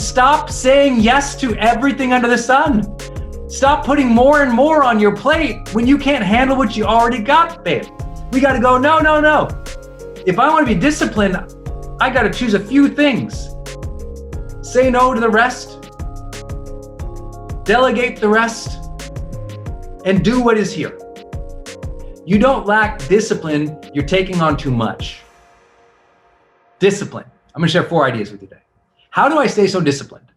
stop saying yes to everything under the sun. Stop putting more and more on your plate when you can't handle what you already got, babe. We got to go, no, no, no. If I want to be disciplined, I got to choose a few things. Say no to the rest. Delegate the rest. And do what is here. You don't lack discipline, you're taking on too much. Discipline. I'm gonna share 4 ideas with you today. How do I stay so disciplined?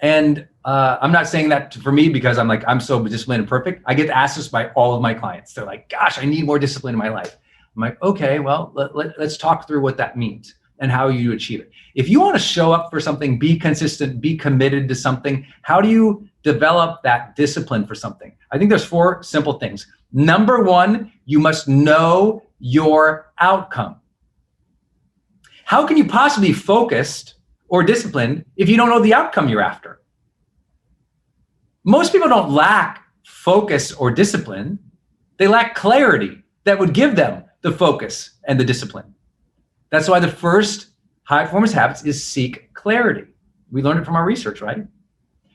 And I'm not saying that for me because I'm so disciplined and perfect. I get asked this by all of my clients. They're like, gosh, I need more discipline in my life. I'm like, okay, well, let's talk through what that means and how you achieve it. If you want to show up for something, be consistent, be committed to something, how do you develop that discipline for something? I think there's 4 simple things. Number 1, you must know your outcome. How can you possibly be focused or disciplined if you don't know the outcome you're after? Most people don't lack focus or discipline. They lack clarity that would give them the focus and the discipline. That's why the first high performance habits is seek clarity. We learned it from our research, right?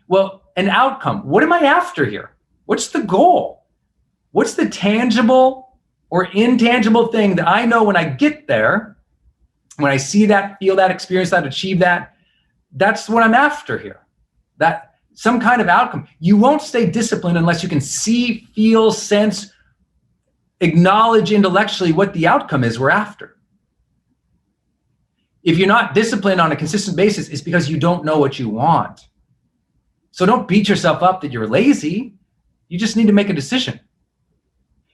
Well, an outcome. What am I after here? What's the goal? What's the tangible or intangible thing that I know when I get there, when I see that, feel that, experience that, achieve that, that's what I'm after here. That some kind of outcome. You won't stay disciplined unless you can see, feel, sense, acknowledge intellectually what the outcome is we're after. If you're not disciplined on a consistent basis, it's because you don't know what you want. So don't beat yourself up that you're lazy. You just need to make a decision.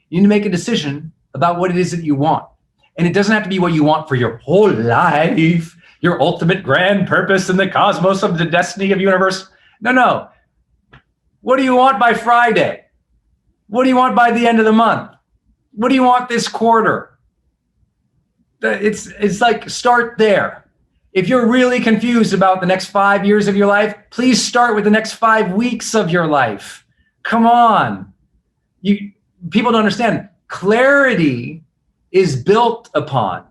You need to make a decision about what it is that you want. And it doesn't have to be what you want for your whole life, your ultimate grand purpose in the cosmos of the destiny of the universe. No, no. What do you want by Friday? What do you want by the end of the month? What do you want this quarter? It's like, start there. If you're really confused about the next 5 years of your life, please start with the next 5 weeks of your life. Come on. People don't understand. Clarity is built upon.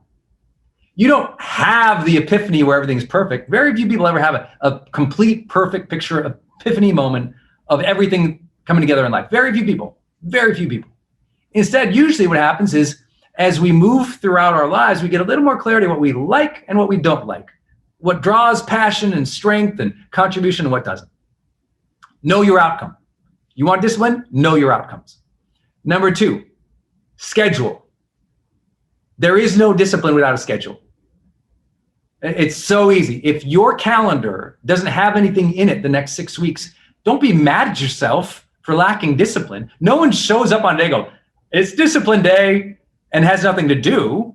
You don't have the epiphany where everything's perfect. Very few people ever have a complete, perfect picture, epiphany moment of everything coming together in life. Very few people. Very few people. Instead, usually what happens is, as we move throughout our lives, we get a little more clarity on what we like and what we don't like, what draws passion and strength and contribution and what doesn't. Know your outcome. You want discipline? Know your outcomes. Number 2, schedule. There is no discipline without a schedule. It's so easy. If your calendar doesn't have anything in it the next 6 weeks, don't be mad at yourself for lacking discipline. No one shows up on a day and go, it's discipline day, and has nothing to do.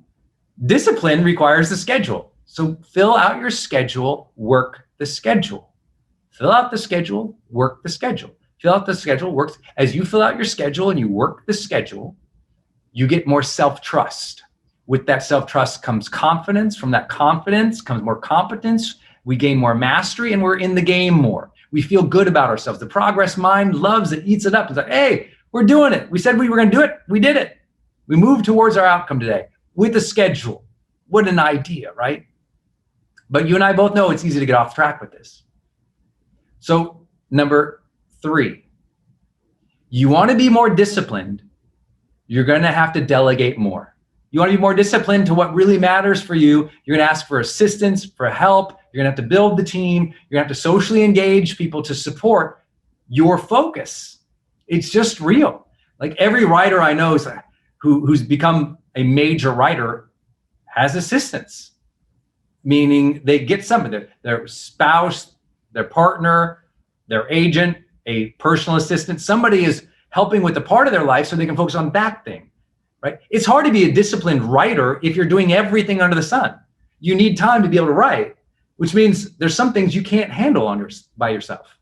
Discipline requires the schedule. So fill out your schedule, work the schedule. Fill out the schedule, work the schedule. Fill out the schedule, work. As you fill out your schedule and you work the schedule, you get more self-trust. With that self-trust comes confidence. From that confidence comes more competence. We gain more mastery and we're in the game more. We feel good about ourselves. The progress mind loves it, eats it up. It's like, hey, we're doing it. We said we were going to do it. We did it. We moved towards our outcome today with a schedule. What an idea, right? But you and I both know it's easy to get off track with this. So number 3, you want to be more disciplined, you're going to have to delegate more. You want to be more disciplined to what really matters for you. You're going to ask for assistance, for help. You're going to have to build the team. You're going to have to socially engage people to support your focus. It's just real. Like every writer I know is who's become a major writer has assistants, meaning they get somebody, their spouse, their partner, their agent, a personal assistant. Somebody is helping with the part of their life so they can focus on that thing, right? It's hard to be a disciplined writer if you're doing everything under the sun. You need time to be able to write, which means there's some things you can't handle by yourself.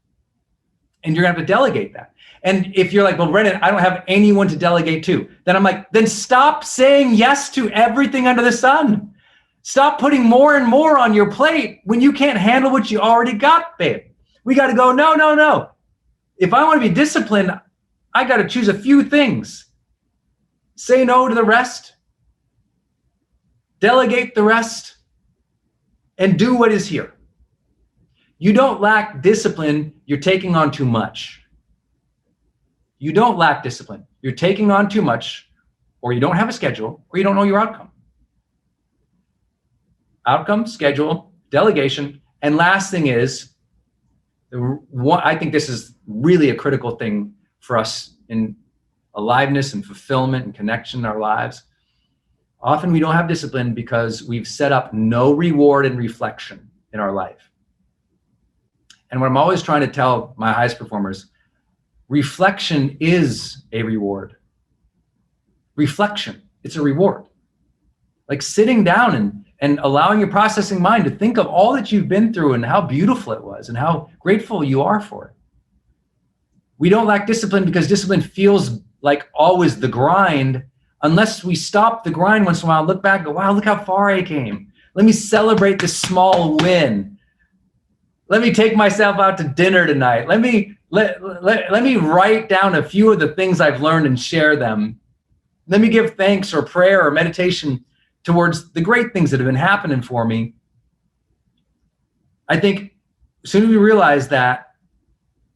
And you're gonna have to delegate that. And if you're like, well, Brendon, I don't have anyone to delegate to, then I'm like, then stop saying yes to everything under the sun. Stop putting more and more on your plate when you can't handle what you already got, babe. We got to go, no, no, no. If I want to be disciplined, I got to choose a few things. Say no to the rest. Delegate the rest. And do what is here. You don't lack discipline, you're taking on too much. You don't lack discipline. You're taking on too much, or you don't have a schedule, or you don't know your outcome. Outcome, schedule, delegation, and last thing is, I think this is really a critical thing for us in aliveness and fulfillment and connection in our lives. Often we don't have discipline because we've set up no reward and reflection in our life. And what I'm always trying to tell my highest performers, reflection is a reward. Reflection, it's a reward. Like sitting down and allowing your processing mind to think of all that you've been through and how beautiful it was and how grateful you are for it. We don't lack discipline because discipline feels like always the grind, unless we stop the grind once in a while, look back and go, wow, look how far I came. Let me celebrate this small win. Let me take myself out to dinner tonight. Let me write down a few of the things I've learned and share them. Let me give thanks or prayer or meditation towards the great things that have been happening for me. I think as soon as we realize that,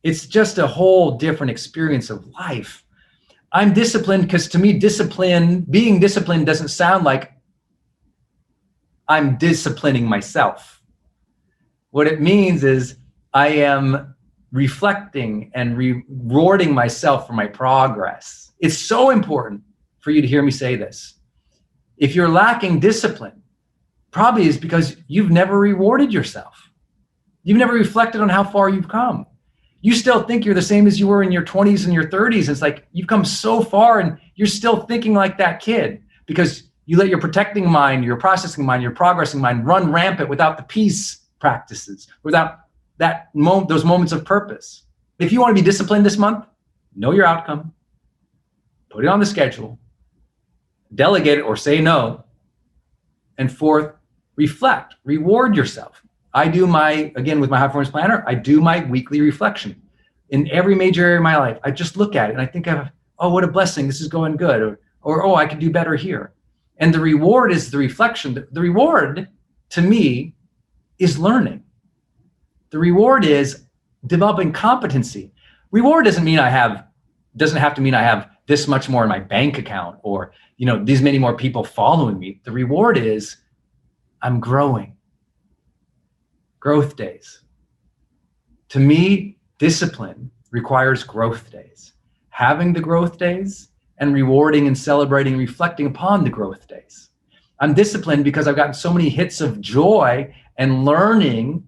it's just a whole different experience of life. I'm disciplined because to me, being disciplined doesn't sound like I'm disciplining myself. What it means is I am reflecting and rewarding myself for my progress. It's so important for you to hear me say this. If you're lacking discipline, probably is because you've never rewarded yourself. You've never reflected on how far you've come. You still think you're the same as you were in your 20s and your 30s. It's like you've come so far and you're still thinking like that kid because you let your protecting mind, your processing mind, your progressing mind run rampant without the peace practices, without those moments of purpose. If you want to be disciplined this month, know your outcome, put it on the schedule, delegate it or say no, and fourth, reflect, reward yourself. I do again, with my high performance planner, I do my weekly reflection in every major area of my life. I just look at it and I think oh, what a blessing, this is going good, or oh, I could do better here. And the reward is the reflection. The reward to me is learning. The reward is developing competency. Reward doesn't have to mean I have this much more in my bank account or, these many more people following me. The reward is I'm growing. Growth days. To me, discipline requires growth days. Having the growth days and rewarding and celebrating, reflecting upon the growth days. I'm disciplined because I've gotten so many hits of joy and learning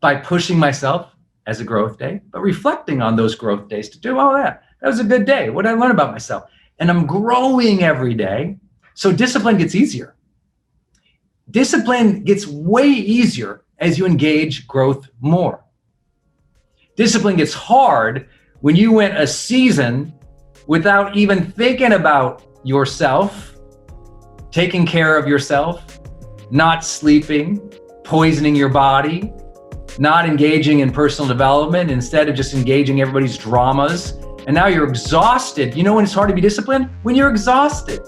by pushing myself as a growth day, but reflecting on those growth days to do, oh, that was a good day. What did I learn about myself? And I'm growing every day. So discipline gets easier. Discipline gets way easier as you engage growth more. Discipline gets hard when you went a season without even thinking about yourself, taking care of yourself, not sleeping, poisoning your body, not engaging in personal development, instead of just engaging everybody's dramas. And now you're exhausted. You know when it's hard to be disciplined? When you're exhausted.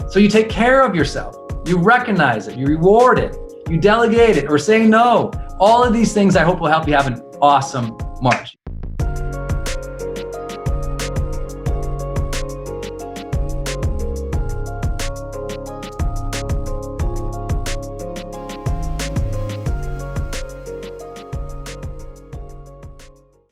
So you take care of yourself. You recognize it. You reward it. You delegate it or say no. All of these things I hope will help you have an awesome March.